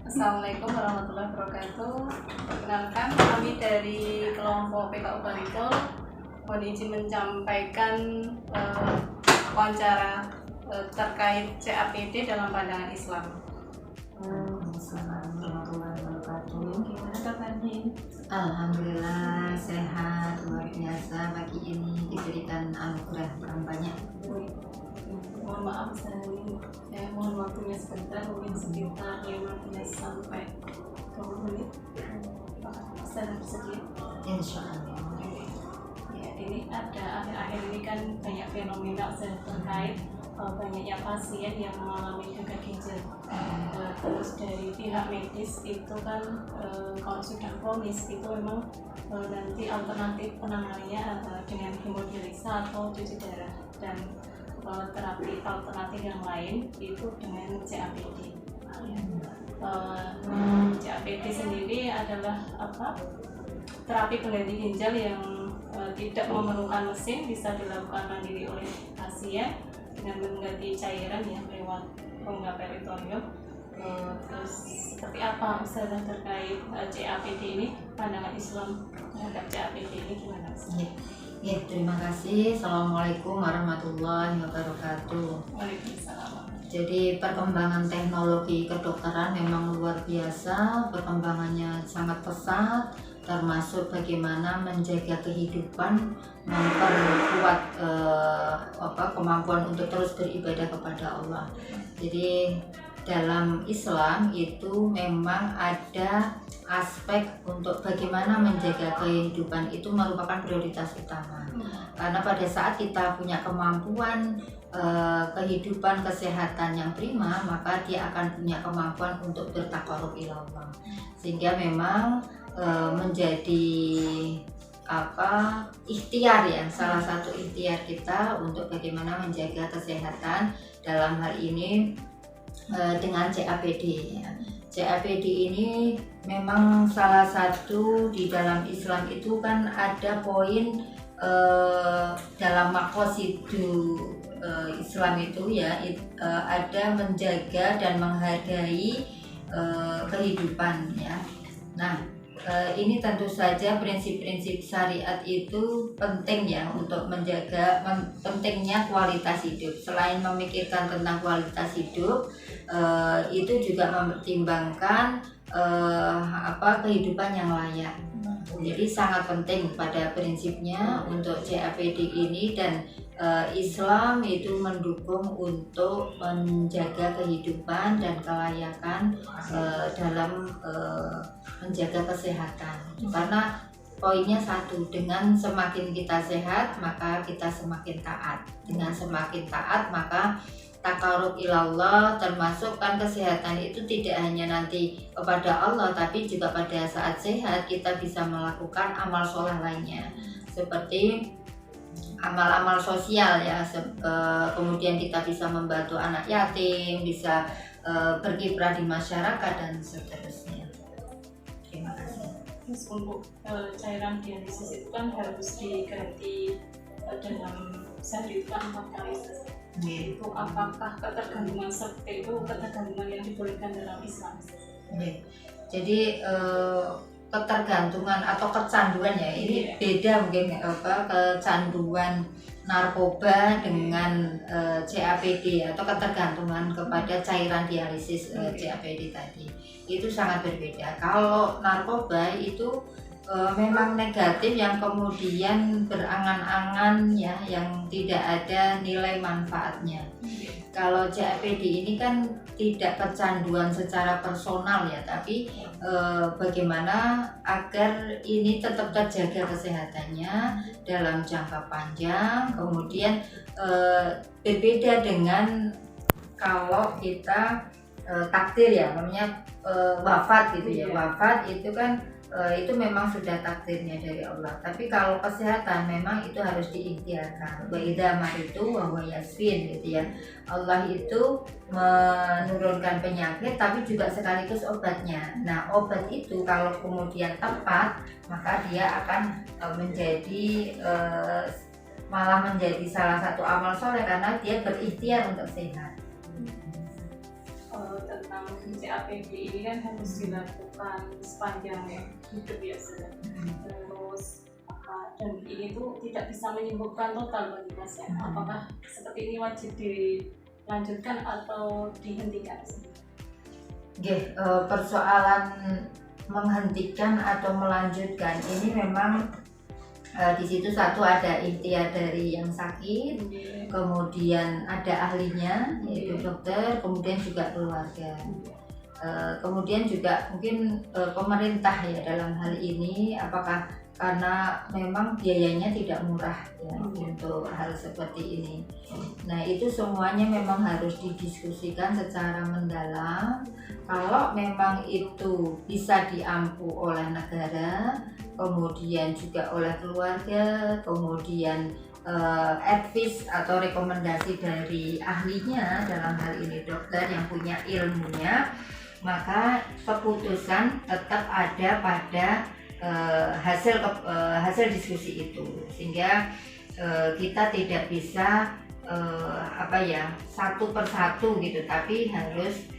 Assalamualaikum warahmatullahi wabarakatuh. Perkenalkan, kami dari kelompok PKU Baritul mohon izin menyampaikan wawancara terkait CAPD dalam pandangan Islam. Assalamualaikum warahmatullahi wabarakatuh. Gimana kabarnya? Alhamdulillah sehat, luar biasa. Pagi ini diberikan anugerah yang banyak. Mohon maaf, saya mohon waktunya sebentar, mungkin sekitar 15 sampai 20 menit. Saya bersedia. Insya Allah. Ya, ini ada akhir-akhir ini kan banyak fenomena terkait banyaknya pasien yang mengalami gagal ginjal. Terus dari pihak medis itu kan kalau sudah kronis itu memang nanti alternatif penanganannya dengan hemodialisa atau cuci darah, dan terapi alternatif yang lain itu dengan CAPD. CAPD sendiri adalah terapi pengganti ginjal yang tidak memerlukan mesin, bisa dilakukan mandiri oleh pasien dengan mengganti cairan ya lewat rongga peritoneum. Terus seperti apa Ustazah terkait CAPD ini, pandangan Islam terhadap CAPD ini gimana? Ya, terima kasih. Assalamualaikum warahmatullahi wabarakatuh. Waalaikumsalam. Jadi perkembangan teknologi kedokteran memang luar biasa, perkembangannya sangat pesat, termasuk bagaimana menjaga kehidupan, memperkuat kemampuan untuk terus beribadah kepada Allah. Jadi dalam Islam itu memang ada aspek untuk bagaimana menjaga kehidupan itu merupakan prioritas utama. Karena pada saat kita punya kemampuan kehidupan kesehatan yang prima, maka dia akan punya kemampuan untuk bertaqarrub ila Allah. Sehingga memang menjadi ikhtiar ya, salah satu ikhtiar kita untuk bagaimana menjaga kesehatan dalam hal ini dengan CAPD ya. CAPD ini memang salah satu di dalam Islam itu kan ada poin dalam maqasidu Islam itu ya, ada menjaga dan menghargai kehidupan ya. Nah, ini tentu saja prinsip-prinsip syariat itu penting ya untuk menjaga pentingnya kualitas hidup. Selain memikirkan tentang kualitas hidup, itu juga mempertimbangkan kehidupan yang layak. Jadi sangat penting pada prinsipnya untuk CAPD ini, dan Islam itu mendukung untuk menjaga kehidupan dan kelayakan dalam menjaga kesehatan. Karena poinnya satu, dengan semakin kita sehat maka kita semakin taat. Dengan semakin taat maka taqarrub ilallah, termasuk kan kesehatan itu tidak hanya nanti kepada Allah, tapi juga pada saat sehat kita bisa melakukan amal soleh lainnya seperti amal-amal sosial ya, kemudian kita bisa membantu anak yatim, bisa berkiprah di masyarakat dan seterusnya. Terima kasih. Terus untuk cairan dialisis itu kan harus diganti dalam sehari 4 kali. Itu apakah ketergantungan seperti itu ketergantungan yang dibolehkan dalam Islam? Jadi ketergantungan atau kecanduan ya, ini beda mungkin kecanduan narkoba dengan CAPD atau ketergantungan kepada cairan dialisis CAPD tadi, itu sangat berbeda. Kalau narkoba itu memang negatif, yang kemudian berangan-angan ya, yang tidak ada nilai manfaatnya. Kalau CAPD ini kan tidak kecanduan secara personal ya, tapi bagaimana agar ini tetap terjaga kesehatannya dalam jangka panjang. Kemudian berbeda dengan kalau kita takdir ya, namanya wafat gitu ya. Wafat itu kan itu memang sudah takdirnya dari Allah. Tapi kalau kesehatan memang itu harus diikhtiarkan. Wa idza maritu wa huwa yasfin gitu ya. Allah itu menurunkan penyakit tapi juga sekaligus obatnya. Nah, obat itu kalau kemudian tepat, maka dia akan menjadi malah menjadi salah satu amal soleh karena dia berikhtiar untuk sehat. tentang CAPD ini kan harus dilakukan sepanjang hidup ya sudah. Terus dan ini tuh tidak bisa menyembuhkan total bagi pasien. Apakah seperti ini wajib dilanjutkan atau dihentikan? Oke, persoalan menghentikan atau melanjutkan ini memang di situ satu ada ikhtiar dari yang sakit, kemudian ada ahlinya yaitu dokter, kemudian juga keluarga. Kemudian juga mungkin pemerintah ya dalam hal ini, apakah karena memang biayanya tidak murah ya untuk hal seperti ini. Nah itu semuanya memang harus didiskusikan secara mendalam. Kalau memang itu bisa diampu oleh negara, kemudian juga oleh keluarga, kemudian advice atau rekomendasi dari ahlinya, dalam hal ini dokter yang punya ilmunya, maka keputusan tetap ada pada hasil diskusi itu, sehingga kita tidak bisa satu persatu gitu, tapi harus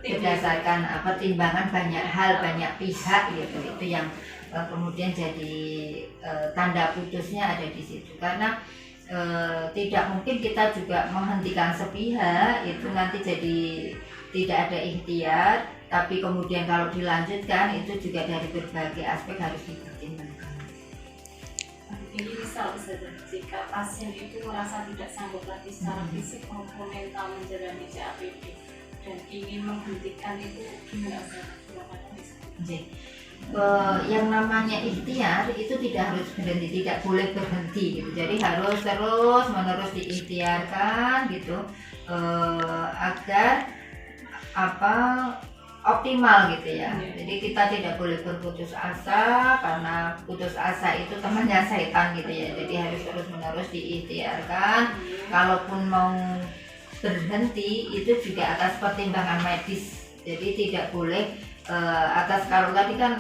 berdasarkan pertimbangan banyak hal, banyak pihak gitu. Itu yang kemudian jadi tanda putusnya ada di situ, karena tidak mungkin kita juga menghentikan sepihak, itu nanti jadi tidak ada ikhtiar. Tapi kemudian kalau dilanjutkan itu juga dari berbagai aspek harus dipertimbangkan. Ini misal jika pasien itu merasa tidak sanggup lagi secara fisik maupun mental menjalani CAPD dan ingin menghentikan, itu gimana yang namanya ikhtiar itu tidak harus berhenti, tidak boleh berhenti gitu. Jadi harus terus menerus diikhtiarkan gitu, agar optimal gitu ya. Jadi kita tidak boleh berputus asa, karena putus asa itu temannya setan gitu ya. Jadi harus terus menerus diikhtiarkan. Kalaupun mau berhenti itu juga atas pertimbangan medis. Jadi tidak boleh atas, kalau tadi kan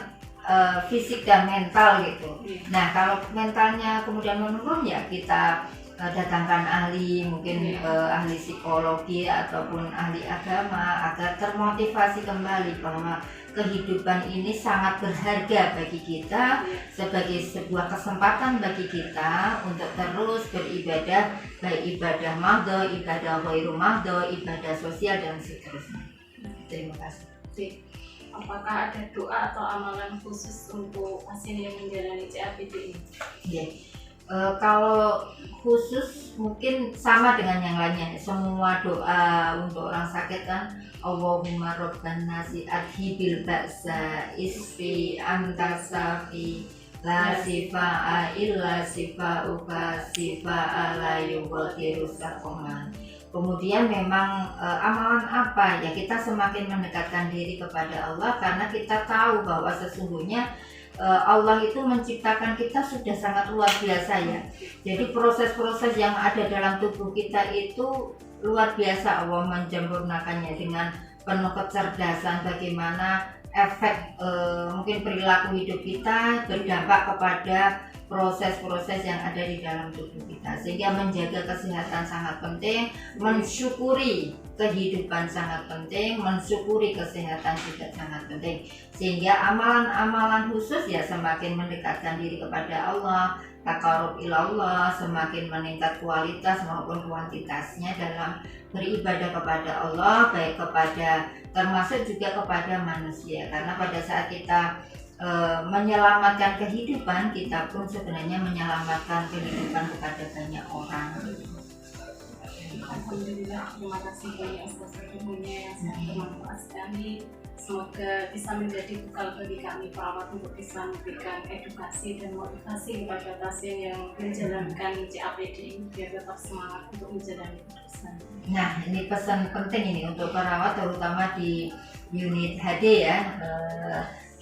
fisik dan mental gitu. Nah kalau mentalnya kemudian menurun ya kita datangkan ahli, mungkin ahli psikologi ataupun ahli agama, agar termotivasi kembali bahwa kehidupan ini sangat berharga bagi kita, sebagai sebuah kesempatan bagi kita untuk terus beribadah, baik ibadah mahdhah, ibadah ghairu mahdhah, ibadah sosial dan seterusnya. Terima kasih. Apakah ada doa atau amalan khusus untuk pasien yang menjalani CAPD ini? Kalau khusus mungkin sama dengan yang lainnya, semua doa untuk orang sakit kan, Allahumma rabban nasi adhibil ba'sa isfi anta safi la sifa'a illa sifa'uka sifa'a la yughadiru saqaman. Kemudian memang amalan apa ya, kita semakin mendekatkan diri kepada Allah, karena kita tahu bahwa sesungguhnya Allah itu menciptakan kita sudah sangat luar biasa ya. Jadi proses-proses yang ada dalam tubuh kita itu luar biasa, Allah menyempurnakannya dengan penuh kecerdasan. Bagaimana efek mungkin perilaku hidup kita berdampak kepada proses-proses yang ada di dalam tubuh kita, sehingga menjaga kesehatan sangat penting, mensyukuri kehidupan sangat penting, mensyukuri kesehatan juga sangat penting, sehingga amalan-amalan khusus ya semakin mendekatkan diri kepada Allah, taqarrub ilallah, semakin meningkat kualitas maupun kuantitasnya dalam beribadah kepada Allah, baik kepada, termasuk juga kepada manusia, karena pada saat kita menyelamatkan kehidupan, kita pun sebenarnya menyelamatkan kehidupan kepada banyak orang. Alhamdulillah, terima kasih banyak atas ilmunya yang sangat bermanfaat sekali. Semoga bisa menjadi bekal bagi kami perawat untuk bisa memberikan edukasi dan motivasi kepada pasien yang menjalankan CAPD ini, biar tetap semangat untuk menjalani pemeriksaan. Nah, ini pesan penting ini untuk perawat, terutama di unit HD ya.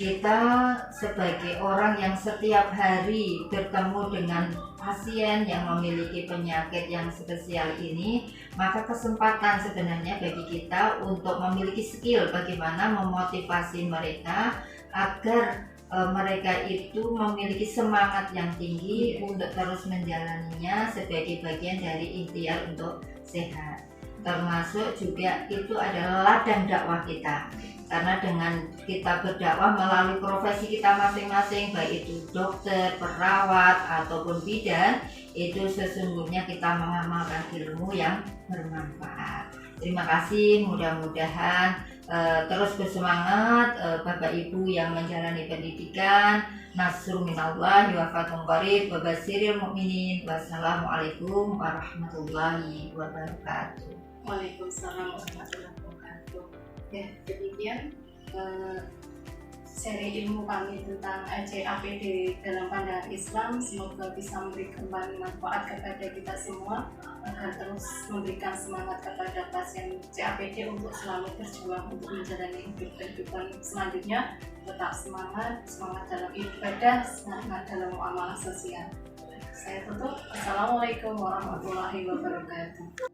Kita sebagai orang yang setiap hari bertemu dengan pasien yang memiliki penyakit yang spesial ini, maka kesempatan sebenarnya bagi kita untuk memiliki skill bagaimana memotivasi mereka agar mereka itu memiliki semangat yang tinggi untuk terus menjalaninya sebagai bagian dari ikhtiar untuk sehat. termasuk juga itu adalah ladang dakwah kita. Karena dengan kita berdakwah melalui profesi kita masing-masing, baik itu dokter, perawat, ataupun bidan, itu sesungguhnya kita mengamalkan ilmu yang bermanfaat. Terima kasih, mudah-mudahan terus bersemangat Bapak Ibu yang menjalani pendidikan. Nasrun minallahi wa fathun qarib wa basyiril mu'minin. Wassalamualaikum warahmatullahi wabarakatuh. Waalaikumsalam warahmatullahi wabarakatuh. Ya, demikian seri ilmu kami tentang CAPD dalam pandangan Islam. Semoga bisa memberikan manfaat kepada kita semua agar terus memberikan semangat kepada pasien CAPD untuk selalu berjuang untuk menjalani hidup kehidupan selanjutnya. Tetap semangat dalam ibadah, semangat dalam muamalah sosial. Saya tutup. Assalamualaikum warahmatullahi wabarakatuh.